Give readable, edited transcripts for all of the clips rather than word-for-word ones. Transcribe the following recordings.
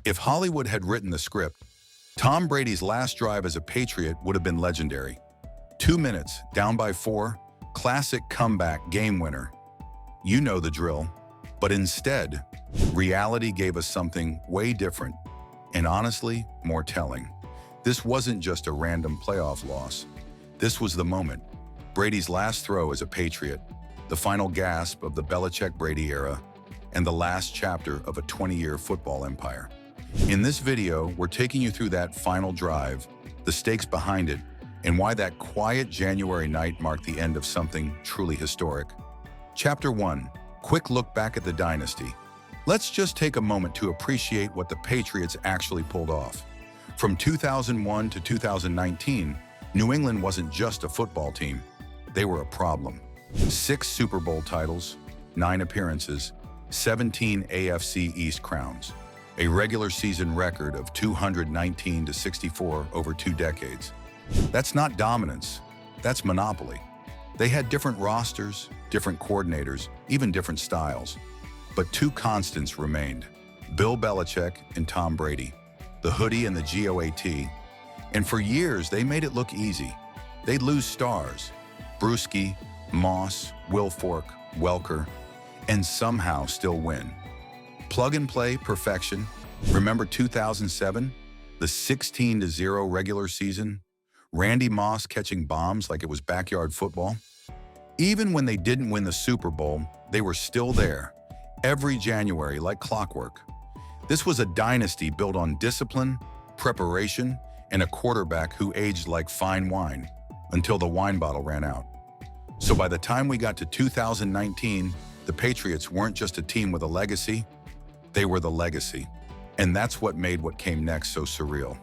If Hollywood had written the script, Tom Brady's last drive as a Patriot would have been legendary. 2 minutes, down by 4, classic comeback game winner. You know the drill. But instead, reality gave us something way different, and honestly, more telling. This wasn't just a random playoff loss. This was the moment. Brady's last throw as a Patriot, the final gasp of the Belichick-Brady era, and the last chapter of a 20-year football empire. In this video, we're taking you through that final drive, the stakes behind it, and why that quiet January night marked the end of something truly historic. Chapter 1. Quick look back at the dynasty. Let's just take a moment to appreciate what the Patriots actually pulled off. From 2001 to 2019, New England wasn't just a football team. They were a problem. 6 Super Bowl titles, 9 appearances, 17 AFC East crowns, a regular season record of 219-64 over 2 decades. That's not dominance, that's monopoly. They had different rosters, different coordinators, even different styles. But 2 constants remained: Bill Belichick and Tom Brady, the hoodie and the GOAT. And for years, they made it look easy. They'd lose stars, Bruschi, Moss, Wilfork, Welker, and somehow still win. Plug-and-play perfection. Remember 2007? The 16-0 regular season? Randy Moss catching bombs like it was backyard football? Even when they didn't win the Super Bowl, they were still there, every January like clockwork. This was a dynasty built on discipline, preparation, and a quarterback who aged like fine wine until the wine bottle ran out. So by the time we got to 2019, the Patriots weren't just a team with a legacy, they were the legacy. And that's what made what came next so surreal.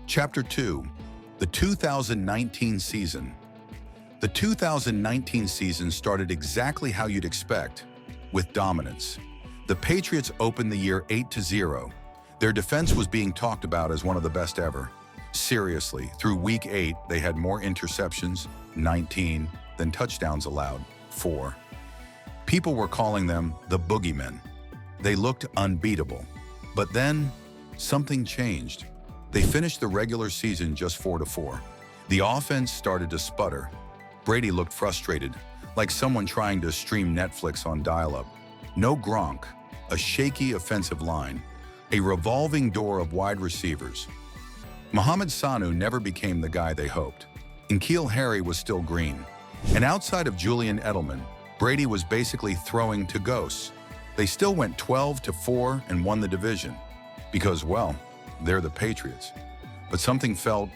Chapter 2. The 2019 season. The 2019 season started exactly how you'd expect, with dominance. The Patriots opened the year 8-0. Their defense was being talked about as one of the best ever. Seriously, through week 8, they had more interceptions, 19, than touchdowns allowed, 4. People were calling them the boogeymen. They looked unbeatable. But then, something changed. They finished the regular season just 4-4. The offense started to sputter. Brady looked frustrated, like someone trying to stream Netflix on dial-up. No Gronk, a shaky offensive line, a revolving door of wide receivers. Mohamed Sanu never became the guy they hoped. N'Keal Harry was still green. And outside of Julian Edelman, Brady was basically throwing to ghosts. They still went 12-4 and won the division. Because, well, they're the Patriots. But something felt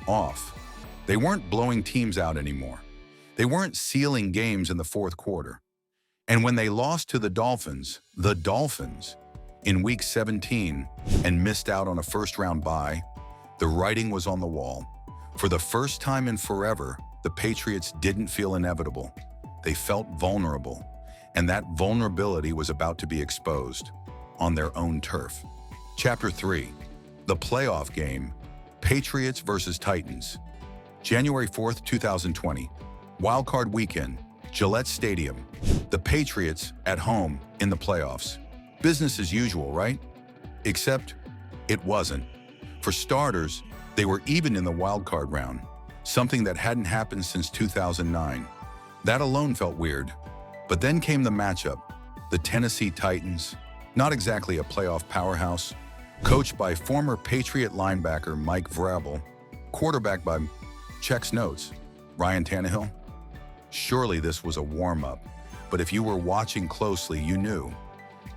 off. They weren't blowing teams out anymore. They weren't sealing games in the fourth quarter. And when they lost to the Dolphins, in Week 17 and missed out on a first-round bye, the writing was on the wall. For the first time in forever, the Patriots didn't feel inevitable. They felt vulnerable. And that vulnerability was about to be exposed on their own turf. Chapter 3. The playoff game, Patriots versus Titans. January 4th, 2020. Wildcard weekend, Gillette Stadium. The Patriots at home in the playoffs. Business as usual, right? Except it wasn't. For starters, they were even in the wildcard round, something that hadn't happened since 2009. That alone felt weird. But then came the matchup. The Tennessee Titans, not exactly a playoff powerhouse, coached by former Patriot linebacker Mike Vrabel, quarterback by, checks notes, Ryan Tannehill. Surely this was a warm-up, but if you were watching closely, you knew.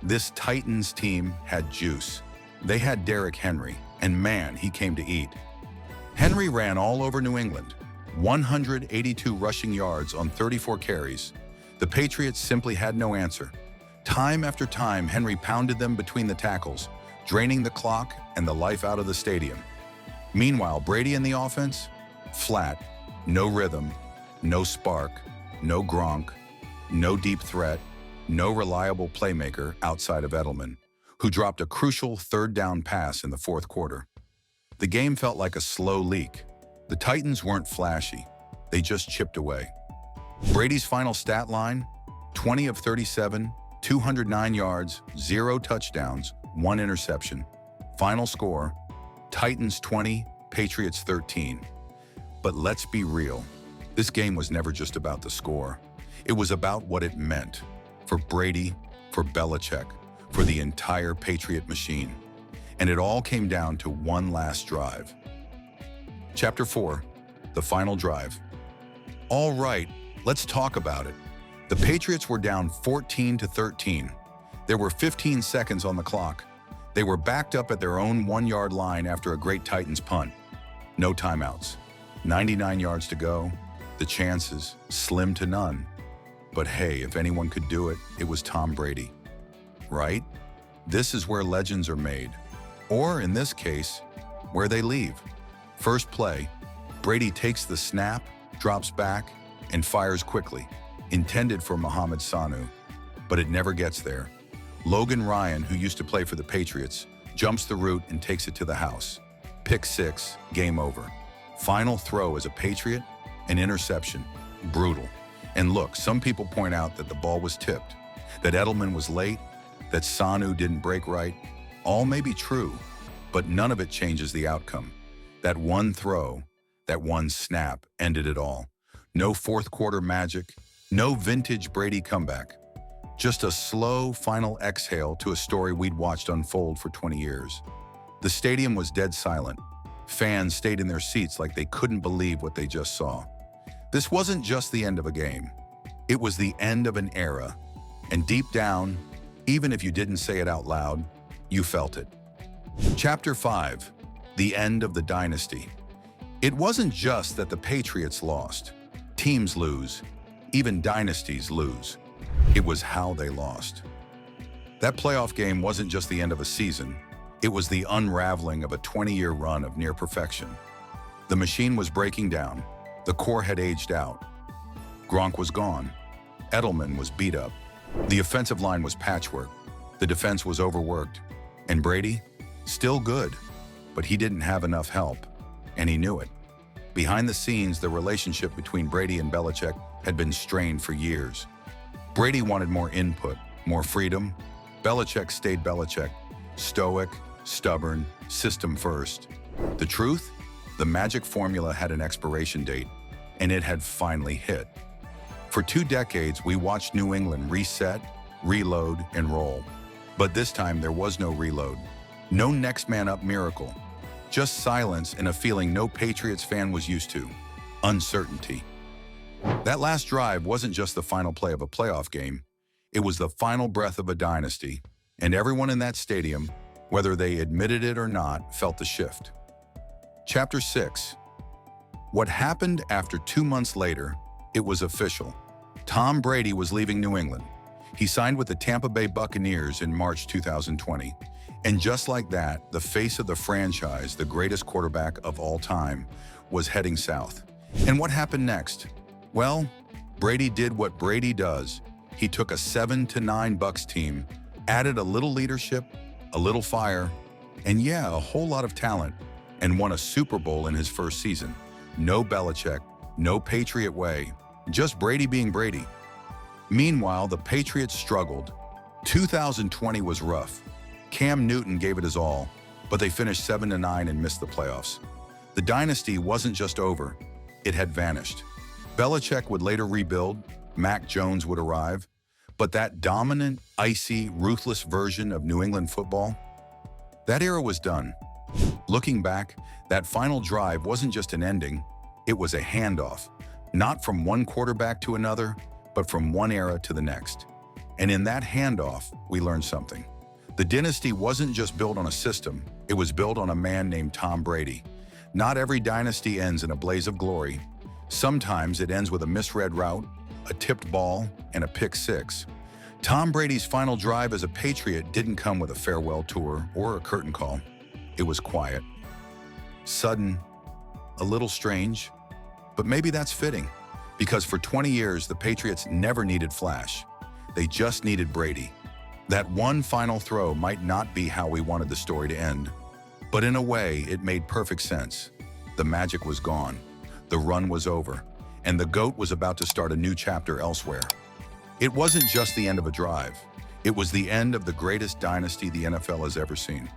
This Titans team had juice. They had Derrick Henry, and man, he came to eat. Henry ran all over New England, 182 rushing yards on 34 carries. The Patriots simply had no answer. Time after time, Henry pounded them between the tackles, draining the clock and the life out of the stadium. Meanwhile, Brady and the offense? Flat, no rhythm, no spark, no Gronk, no deep threat, no reliable playmaker outside of Edelman, who dropped a crucial third-down pass in the fourth quarter. The game felt like a slow leak. The Titans weren't flashy. They just chipped away. Brady's final stat line, 20 of 37, 209 yards, 0 touchdowns, 1 interception. Final score, Titans 20, Patriots 13. But let's be real, this game was never just about the score. It was about what it meant for Brady, for Belichick, for the entire Patriot machine. And it all came down to one last drive. Chapter 4, the final drive. All right, let's talk about it. The Patriots were down 14-13. There were 15 seconds on the clock. They were backed up at their own 1-yard line after a great Titans punt. No timeouts. 99 yards to go. The chances, slim to none. But hey, if anyone could do it, it was Tom Brady. Right? This is where legends are made. Or, in this case, where they leave. First play, Brady takes the snap, drops back, and fires quickly, intended for Mohamed Sanu. But it never gets there. Logan Ryan, who used to play for the Patriots, jumps the route and takes it to the house. Pick 6, game over. Final throw as a Patriot, an interception. Brutal. And look, some people point out that the ball was tipped, that Edelman was late, that Sanu didn't break right. All may be true, but none of it changes the outcome. That one throw, that one snap ended it all. No fourth quarter magic, no vintage Brady comeback. Just a slow final exhale to a story we'd watched unfold for 20 years. The stadium was dead silent. Fans stayed in their seats like they couldn't believe what they just saw. This wasn't just the end of a game. It was the end of an era. And deep down, even if you didn't say it out loud, you felt it. Chapter 5, the end of the dynasty. It wasn't just that the Patriots lost. Teams lose. Even dynasties lose. It was how they lost. That playoff game wasn't just the end of a season. It was the unraveling of a 20-year run of near perfection. The machine was breaking down. The core had aged out. Gronk was gone. Edelman was beat up. The offensive line was patchwork. The defense was overworked. And Brady? Still good, but he didn't have enough help, and he knew it. Behind the scenes, the relationship between Brady and Belichick had been strained for years. Brady wanted more input, more freedom. Belichick stayed Belichick, stoic, stubborn, system first. The truth? The magic formula had an expiration date, and it had finally hit. For 2 decades, we watched New England reset, reload, and roll. But this time, there was no reload. No next man up miracle. Just silence and a feeling no Patriots fan was used to. Uncertainty. That last drive wasn't just the final play of a playoff game. It was the final breath of a dynasty. And everyone in that stadium, whether they admitted it or not, felt the shift. Chapter 6. What happened after 2 months later, it was official. Tom Brady was leaving New England. He signed with the Tampa Bay Buccaneers in March 2020. And just like that, the face of the franchise, the greatest quarterback of all time, was heading south. And what happened next? Well, Brady did what Brady does. He took a 7-9 Bucs team, added a little leadership, a little fire, and yeah, a whole lot of talent, and won a Super Bowl in his first season. No Belichick, no Patriot way, just Brady being Brady. Meanwhile, the Patriots struggled. 2020 was rough. Cam Newton gave it his all, but they finished 7-9 and missed the playoffs. The dynasty wasn't just over, it had vanished. Belichick would later rebuild, Mac Jones would arrive, but that dominant, icy, ruthless version of New England football, that era was done. Looking back, that final drive wasn't just an ending, it was a handoff, not from one quarterback to another, but from one era to the next. And in that handoff, we learned something. The dynasty wasn't just built on a system, it was built on a man named Tom Brady. Not every dynasty ends in a blaze of glory. Sometimes it ends with a misread route, a tipped ball, and a pick 6. Tom Brady's final drive as a Patriot didn't come with a farewell tour or a curtain call. It was quiet, sudden, a little strange, but maybe that's fitting, because for 20 years, the Patriots never needed flash. They just needed Brady. That one final throw might not be how we wanted the story to end, but in a way, it made perfect sense. The magic was gone, the run was over, and the GOAT was about to start a new chapter elsewhere. It wasn't just the end of a drive. It was the end of the greatest dynasty the NFL has ever seen.